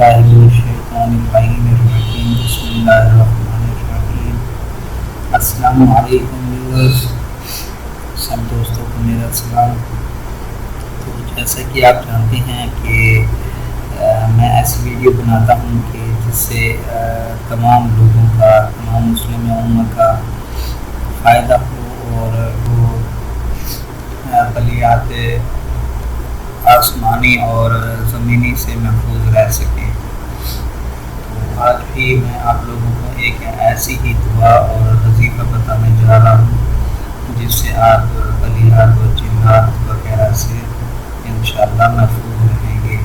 باللہ من الشیطان الرجیم بسم اللہ الرحمن الرحیم۔ السلام علیکم ویورز، سب دوستوں کو میرا سلام۔ تو جیسا کہ آپ جانتے ہیں کہ میں ایسی ویڈیو بناتا ہوں کہ جس سے تمام لوگوں کا، تمام مسلم امت کا فائدہ ہو اور وہ بلیات آسمانی اور زمینی سے محفوظ رہ سکیں۔ تو آج بھی میں آپ لوگوں کو ایک ایسی ہی دعا اور وظیفہ بتانے جا رہا ہوں جس سے آپ بلیات و جنات وغیرہ سے انشاءاللہ محفوظ رہیں گے۔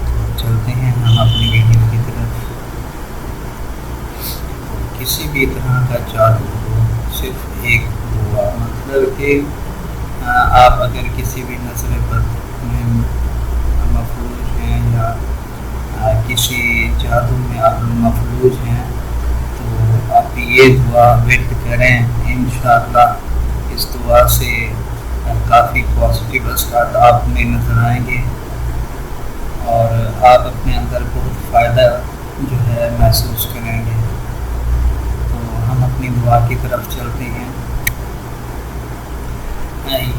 تو چلتے ہیں ہم اپنی ویڈیو کی طرف۔ کسی بھی طرح کا جادو ہو، صرف ایک دعا، مطلب کہ آپ اگر کسی بھی نظر بد میں مفلوج ہیں یا کسی جادو میں آپ مفلوج ہیں تو آپ یہ دعا ورد کریں، انشاءاللہ اس دعا سے کافی پازیٹیو اثرات آپ میں نظر آئیں گے اور آپ اپنے اندر بہت فائدہ جو ہے محسوس کریں گے۔ تو ہم اپنی دعا کی طرف چلتے ہیں۔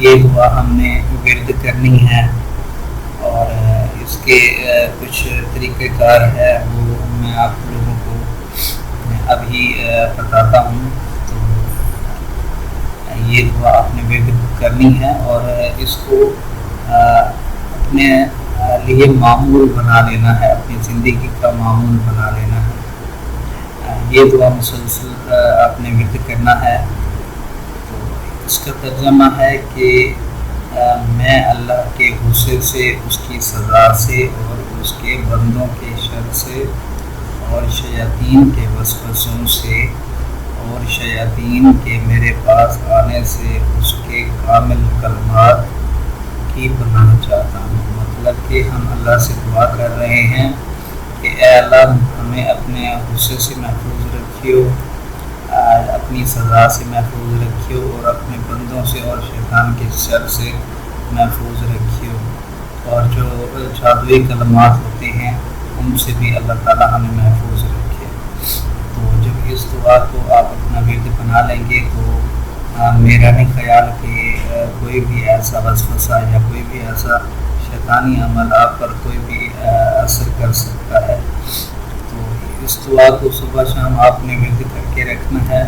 یہ دعا ہم نے ورد کرنی ہے اور اس کے کچھ طریقہ کار ہے، وہ میں آپ لوگوں کو ابھی بتاتا ہوں۔ تو یہ دعا آپ نے ورد کرنی ہے اور اس کو اپنے لیے معمول بنا لینا ہے، اپنی زندگی کا معمول بنا لینا ہے۔ یہ دعا مسلسل آپ نے ورد کرنا ہے۔ اس کا ترجمہ ہے کہ میں اللہ کے غصے سے، اس کی سزا سے اور اس کے بندوں کے شر سے اور شیاطین کے وسوسوں سے اور شیاطین کے میرے پاس آنے سے اس کے کامل کلمات کی پناہ چاہتا ہوں۔ مطلب کہ ہم اللہ سے دعا کر رہے ہیں کہ اے اللہ ہمیں اپنے غصے سے محفوظ رکھیو، اپنی سزا سے محفوظ رکھیو اور اپنے بندوں سے اور شیطان کے شر سے محفوظ رکھیو، اور جو جادوئی کلمات ہوتے ہیں ان سے بھی اللہ تعالیٰ ہمیں محفوظ رکھے۔ تو جب اس دعا کو آپ اپنا ورد بنا لیں گے تو میرا نہیں خیال کہ کوئی بھی ایسا وسوسہ یا کوئی بھی ایسا شیطانی عمل آپ پر کوئی بھی اثر کر سکتا ہے۔ اس دعا کو صبح شام آپ نے ورد کر کے رکھنا ہے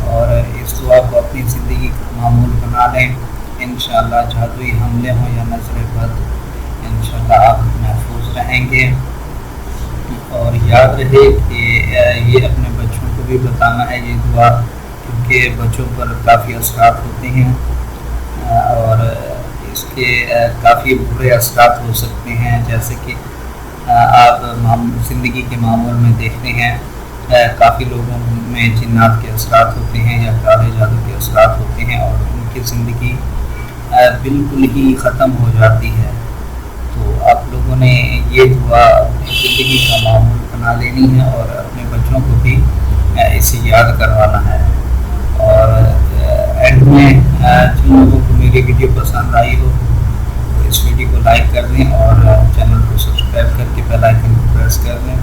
اور اس دعا کو اپنی زندگی کا معمول بنا لیں۔ انشاءاللہ جادوئی حملے ہوں یا نظر بد، انشاءاللہ آپ محفوظ رہیں گے۔ اور یاد رہے کہ یہ اپنے بچوں کو بھی بتانا ہے یہ دعا، کیونکہ بچوں پر کافی اثرات ہوتے ہیں اور اس کے کافی برے اثرات ہو سکتے ہیں، جیسے کہ آپ زندگی کے معمول میں دیکھتے ہیں کافی لوگوں میں جنات کے اثرات ہوتے ہیں یا کالے جادو کے اثرات ہوتے ہیں اور ان کی زندگی بالکل ہی ختم ہو جاتی ہے۔ تو آپ لوگوں نے یہ دعا اپنی زندگی کا معمول بنا لینی ہے اور اپنے بچوں کو بھی اسے یاد کروانا ہے۔ اور اینڈ میں جن لوگوں کو میری ویڈیو پسند آئی ہو اس ویڈیو کو لائک کر دیں اور چینل کو سبسکرائب کر کے بیل آئیکن کو پریس کر دیں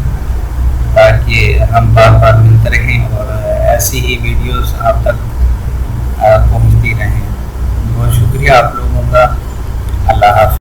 تاکہ ہم بار بار ملتے رہیں اور ایسی ہی ویڈیوز آپ تک پہنچتی رہیں۔ بہت شکریہ آپ لوگوں کا۔ اللہ حافظ۔